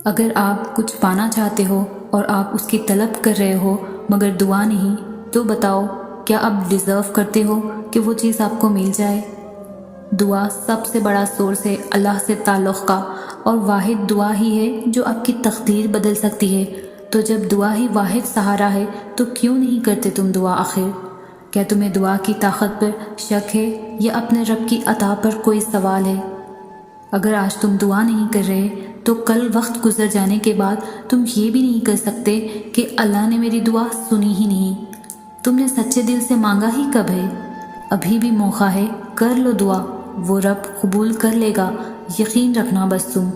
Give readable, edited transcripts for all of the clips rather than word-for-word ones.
اگر آپ کچھ پانا چاہتے ہو اور آپ اس کی طلب کر رہے ہو مگر دعا نہیں، تو بتاؤ کیا آپ ڈیزرو کرتے ہو کہ وہ چیز آپ کو مل جائے؟ دعا سب سے بڑا سورس ہے اللہ سے تعلق کا، اور واحد دعا ہی ہے جو آپ کی تقدیر بدل سکتی ہے۔ تو جب دعا ہی واحد سہارا ہے تو کیوں نہیں کرتے تم دعا آخر؟ کیا تمہیں دعا کی طاقت پر شک ہے یا اپنے رب کی عطا پر کوئی سوال ہے؟ اگر آج تم دعا نہیں کر رہے تو کل وقت گزر جانے کے بعد تم یہ بھی نہیں کر سکتے کہ اللہ نے میری دعا سنی ہی نہیں۔ تم نے سچے دل سے مانگا ہی کب ہے؟ ابھی بھی موقع ہے، کر لو دعا، وہ رب قبول کر لے گا، یقین رکھنا بس تم۔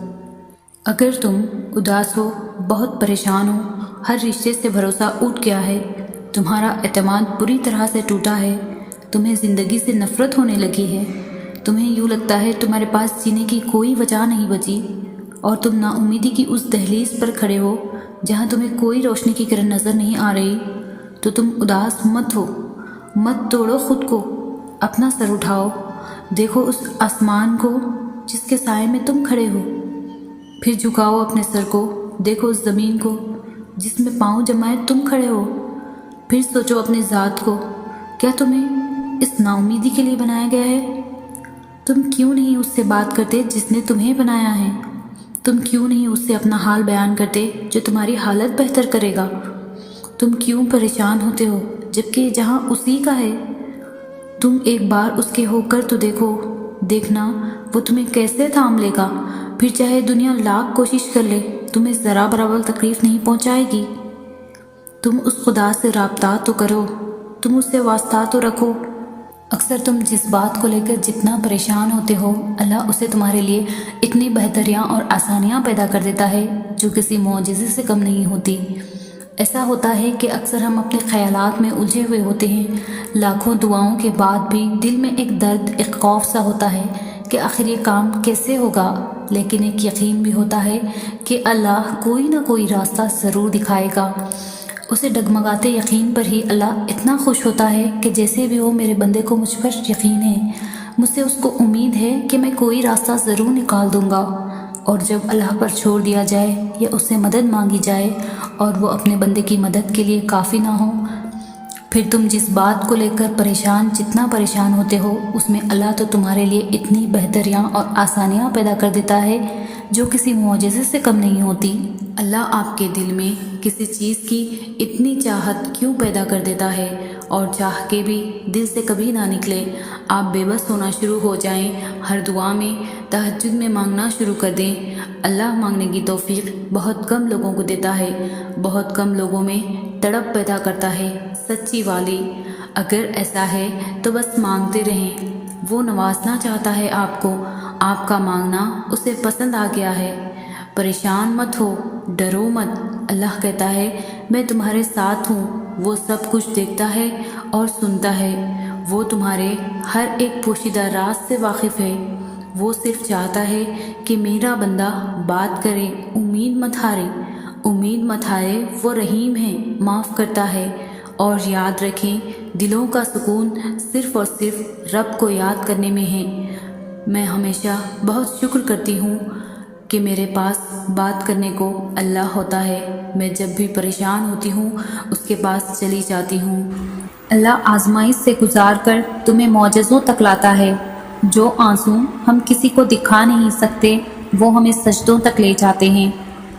اگر تم اداس ہو، بہت پریشان ہو، ہر رشتے سے بھروسہ اٹھ گیا ہے، تمہارا اعتماد بری طرح سے ٹوٹا ہے، تمہیں زندگی سے نفرت ہونے لگی ہے، تمہیں یوں لگتا ہے تمہارے پاس جینے کی کوئی وجہ نہیں بچی، اور تم نا امیدی کی اس دہلیز پر کھڑے ہو جہاں تمہیں کوئی روشنی کی کرن نظر نہیں آ رہی، تو تم اداس مت ہو، مت توڑو خود کو، اپنا سر اٹھاؤ، دیکھو اس آسمان کو جس کے سائے میں تم کھڑے ہو، پھر جھکاؤ اپنے سر کو، دیکھو اس زمین کو جس میں پاؤں جمائے تم کھڑے ہو، پھر سوچو اپنے ذات کو، کیا تمہیں اس نا امیدی کے لیے بنایا گیا ہے؟ تم کیوں نہیں اس سے بات کرتے جس نے تمہیں بنایا ہے؟ تم کیوں نہیں اس سے اپنا حال بیان کرتے جو تمہاری حالت بہتر کرے گا؟ تم کیوں پریشان ہوتے ہو جبکہ جہاں اسی کا ہے؟ تم ایک بار اس کے ہو کر تو دیکھو، دیکھنا وہ تمہیں کیسے تھام لے گا، پھر چاہے دنیا لاکھ کوشش کر لے تمہیں ذرا برابر تکلیف نہیں پہنچائے گی۔ تم اس خدا سے رابطہ تو کرو، تم اس سے واسطہ تو رکھو۔ اکثر تم جس بات کو لے کر جتنا پریشان ہوتے ہو، اللہ اسے تمہارے لیے اتنی بہتریاں اور آسانیاں پیدا کر دیتا ہے جو کسی معجزے سے کم نہیں ہوتی۔ ایسا ہوتا ہے کہ اکثر ہم اپنے خیالات میں الجھے ہوئے ہوتے ہیں، لاکھوں دعاؤں کے بعد بھی دل میں ایک درد، ایک خوف سا ہوتا ہے کہ آخر یہ کام کیسے ہوگا، لیکن ایک یقین بھی ہوتا ہے کہ اللہ کوئی نہ کوئی راستہ ضرور دکھائے گا۔ اسے ڈگمگاتے یقین پر ہی اللہ اتنا خوش ہوتا ہے کہ جیسے بھی ہو میرے بندے کو مجھ پر یقین ہے، مجھ سے اس کو امید ہے کہ میں کوئی راستہ ضرور نکال دوں گا۔ اور جب اللہ پر چھوڑ دیا جائے یا اس سے مدد مانگی جائے اور وہ اپنے بندے کی مدد کے لیے کافی نہ ہو، پھر تم جس بات کو لے کر جتنا پریشان ہوتے ہو، اس میں اللہ تو تمہارے لیے اتنی بہتریاں اور آسانیاں پیدا کر دیتا ہے جو کسی معجزے سے کم نہیں ہوتی۔ اللہ آپ کے دل میں کسی چیز کی اتنی چاہت کیوں پیدا کر دیتا ہے، اور چاہ کے بھی دل سے کبھی نہ نکلے، آپ بے بس ہونا شروع ہو جائیں، ہر دعا میں، تہجد میں مانگنا شروع کر دیں۔ اللہ مانگنے کی توفیق بہت کم لوگوں کو دیتا ہے، بہت کم لوگوں میں تڑپ پیدا کرتا ہے سچی والی۔ اگر ایسا ہے تو بس مانگتے رہیں، وہ نوازنا چاہتا ہے آپ کو، آپ کا مانگنا اسے پسند آ گیا ہے۔ پریشان مت ہو، ڈرو مت، اللہ کہتا ہے میں تمہارے ساتھ ہوں، وہ سب کچھ دیکھتا ہے اور سنتا ہے، وہ تمہارے ہر ایک پوشیدہ راز سے واقف ہے، وہ صرف چاہتا ہے کہ میرا بندہ بات کرے۔ امید مت ہارے، امید مت ہارے، وہ رحیم ہے، معاف کرتا ہے، اور یاد رکھیں دلوں کا سکون صرف اور صرف رب کو یاد کرنے میں ہے۔ میں ہمیشہ بہت شکر کرتی ہوں کہ میرے پاس بات کرنے کو اللہ ہوتا ہے، میں جب بھی پریشان ہوتی ہوں اس کے پاس چلی جاتی ہوں۔ اللہ آزمائش سے گزار کر تمہیں معجزوں تک لاتا ہے۔ جو آنسو ہم کسی کو دکھا نہیں سکتے وہ ہمیں سجدوں تک لے جاتے ہیں،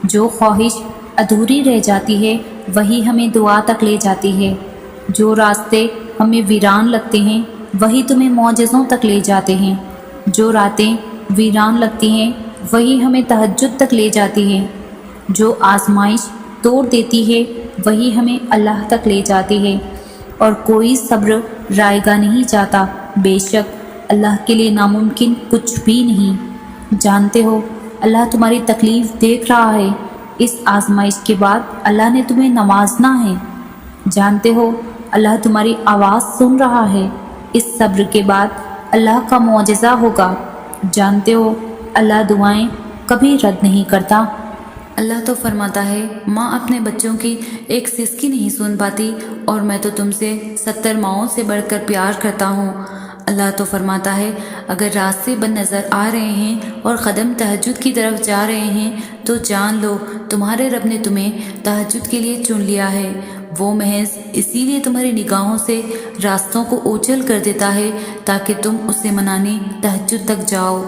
جو خواہش ادھوری رہ جاتی ہے وہی ہمیں دعا تک لے جاتی ہے، جو راستے ہمیں ویران لگتے ہیں وہی تمہیں معجزوں تک لے جاتے ہیں، جو راتیں ویران لگتی ہیں وہی ہمیں تہجد تک لے جاتی ہیں، جو آزمائش توڑ دیتی ہے وہی ہمیں اللہ تک لے جاتی ہے، اور کوئی صبر رائے گا نہیں جاتا، بے شک اللہ کے لیے ناممکن کچھ بھی نہیں۔ جانتے ہو اللہ تمہاری تکلیف دیکھ رہا ہے، اس آزمائش کے بعد اللہ نے تمہیں نوازنا ہے۔ جانتے ہو اللہ تمہاری آواز سن رہا ہے، اس صبر کے بعد اللہ کا معجزہ ہوگا۔ جانتے ہو اللہ دعائیں کبھی رد نہیں کرتا۔ اللہ تو فرماتا ہے ماں اپنے بچوں کی ایک سسکی نہیں سن پاتی، اور میں تو تم سے 70 ماؤں سے بڑھ کر پیار کرتا ہوں۔ اللہ تو فرماتا ہے اگر راستے بند نظر آ رہے ہیں اور قدم تہجد کی طرف جا رہے ہیں تو جان لو تمہارے رب نے تمہیں تہجد کے لیے چن لیا ہے۔ وہ محض اسی لیے تمہاری نگاہوں سے راستوں کو اوچل کر دیتا ہے تاکہ تم اسے منانے تہجد تک جاؤ۔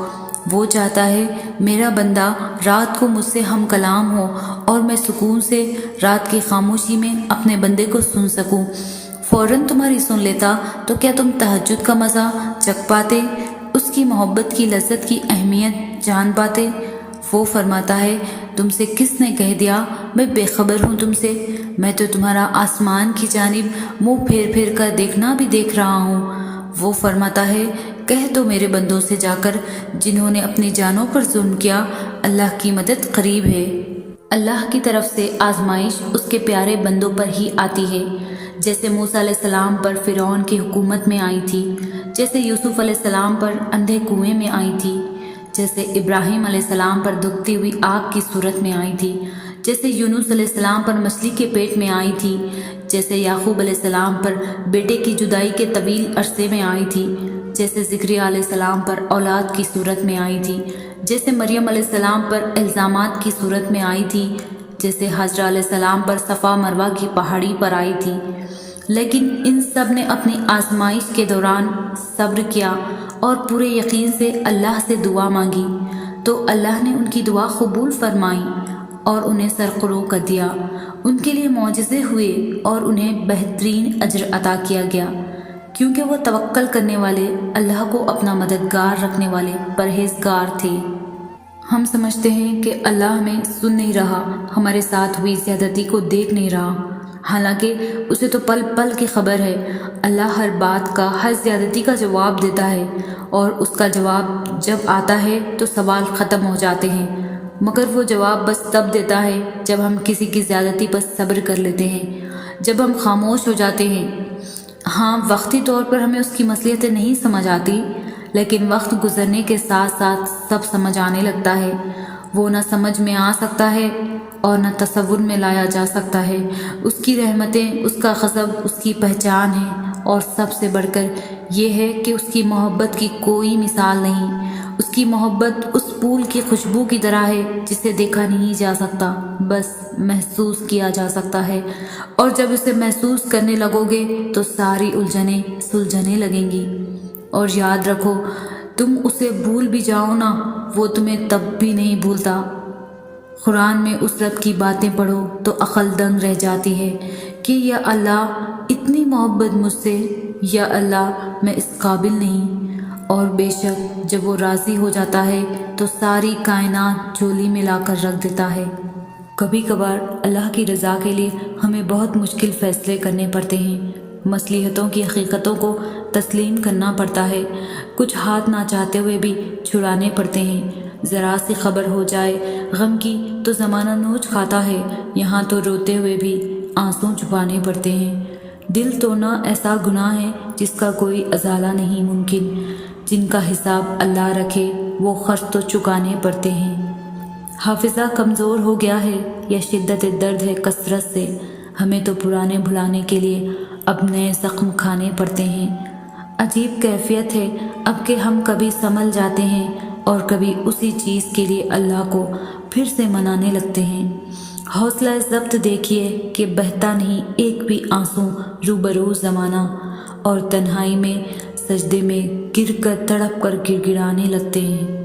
وہ چاہتا ہے میرا بندہ رات کو مجھ سے ہم کلام ہو اور میں سکون سے رات کی خاموشی میں اپنے بندے کو سن سکوں۔ فوراً تمہاری سن لیتا تو کیا تم تہجد کا مزہ چکھ پاتے، اس کی محبت کی لذت کی اہمیت جان پاتے؟ وہ فرماتا ہے تم سے کس نے کہہ دیا میں بے خبر ہوں تم سے؟ میں تو تمہارا آسمان کی جانب منہ پھیر پھیر کر دیکھنا بھی دیکھ رہا ہوں۔ وہ فرماتا ہے کہہ دو میرے بندوں سے جا کر جنہوں نے اپنی جانوں پر ظلم کیا اللہ کی مدد قریب ہے۔ اللہ کی طرف سے آزمائش اس کے پیارے بندوں پر ہی آتی ہے، جیسے موسیٰ علیہ السلام پر فرعون کی حکومت میں آئی تھی، جیسے یوسف علیہ السلام پر اندھے کنویں میں آئی تھی، جیسے ابراہیم علیہ السلام پر دکھتی ہوئی آگ کی صورت میں آئی تھی، جیسے یونس علیہ السلام پر مچھلی کے پیٹ میں آئی تھی، جیسے یعقوب علیہ السلام پر بیٹے کی جدائی کے طویل عرصے میں آئی تھی، جیسے زکریا علیہ السلام پر اولاد کی صورت میں آئی تھی، جیسے مریم علیہ السلام پر الزامات کی صورت میں آئی تھی، جیسے حضرہ علیہ السلام پر صفا مروہ کی پہاڑی پر آئی تھی۔ لیکن ان سب نے اپنی آزمائش کے دوران صبر کیا اور پورے یقین سے اللہ سے دعا مانگی تو اللہ نے ان کی دعا قبول فرمائی اور انہیں سرفراز کر دیا۔ ان کے لیے معجزے ہوئے اور انہیں بہترین اجر عطا کیا گیا، کیونکہ وہ توکل کرنے والے، اللہ کو اپنا مددگار رکھنے والے پرہیزگار تھے۔ ہم سمجھتے ہیں کہ اللہ ہمیں سن نہیں رہا، ہمارے ساتھ ہوئی زیادتی کو دیکھ نہیں رہا، حالانکہ اسے تو پل پل کی خبر ہے۔ اللہ ہر بات کا، ہر زیادتی کا جواب دیتا ہے، اور اس کا جواب جب آتا ہے تو سوال ختم ہو جاتے ہیں، مگر وہ جواب بس تب دیتا ہے جب ہم کسی کی زیادتی پر صبر کر لیتے ہیں، جب ہم خاموش ہو جاتے ہیں۔ ہاں، وقتی طور پر ہمیں اس کی مصلحتیں نہیں سمجھ آتی، لیکن وقت گزرنے کے ساتھ ساتھ سب سمجھ آنے لگتا ہے۔ وہ نہ سمجھ میں آ سکتا ہے اور نہ تصور میں لایا جا سکتا ہے۔ اس کی رحمتیں، اس کا غضب اس کی پہچان ہے، اور سب سے بڑھ کر یہ ہے کہ اس کی محبت کی کوئی مثال نہیں۔ اس کی محبت اس پھول کی خوشبو کی طرح ہے جسے دیکھا نہیں جا سکتا، بس محسوس کیا جا سکتا ہے، اور جب اسے محسوس کرنے لگو گے تو ساری الجھنیں سلجھنے لگیں گی۔ اور یاد رکھو تم اسے بھول بھی جاؤ نا، وہ تمہیں تب بھی نہیں بھولتا۔ قرآن میں اس رب کی باتیں پڑھو تو عقل دنگ رہ جاتی ہے کہ یا اللہ اتنی محبت مجھ سے، یا اللہ میں اس قابل نہیں۔ اور بے شک جب وہ راضی ہو جاتا ہے تو ساری کائنات جھولی میں لا کر رکھ دیتا ہے۔ کبھی کبھار اللہ کی رضا کے لیے ہمیں بہت مشکل فیصلے کرنے پڑتے ہیں، مصلحتوں کی حقیقتوں کو تسلیم کرنا پڑتا ہے، کچھ ہاتھ نہ چاہتے ہوئے بھی چھڑانے پڑتے ہیں۔ ذرا سی خبر ہو جائے غم کی تو زمانہ نوچ کھاتا ہے، یہاں تو روتے ہوئے بھی آنسو چھپانے پڑتے ہیں۔ دل توڑنا ایسا گناہ ہے جس کا کوئی ازالہ نہیں ممکن، جن کا حساب اللہ رکھے وہ خرچ تو چکانے پڑتے ہیں۔ حافظہ کمزور ہو گیا ہے یا شدت درد ہے کثرت سے، ہمیں تو پرانے بھلانے کے لیے اب نئے زخم کھانے پڑتے ہیں۔ عجیب کیفیت ہے اب کہ ہم کبھی سنبھل جاتے ہیں اور کبھی اسی چیز کے لیے اللہ کو پھر سے منانے لگتے ہیں۔ حوصلہ ضبط دیکھیے کہ بہتا نہیں ایک بھی آنسو روبرو زمانہ، اور تنہائی میں سجدے میں گر کر تڑپ کر گڑگڑانے لگتے ہیں۔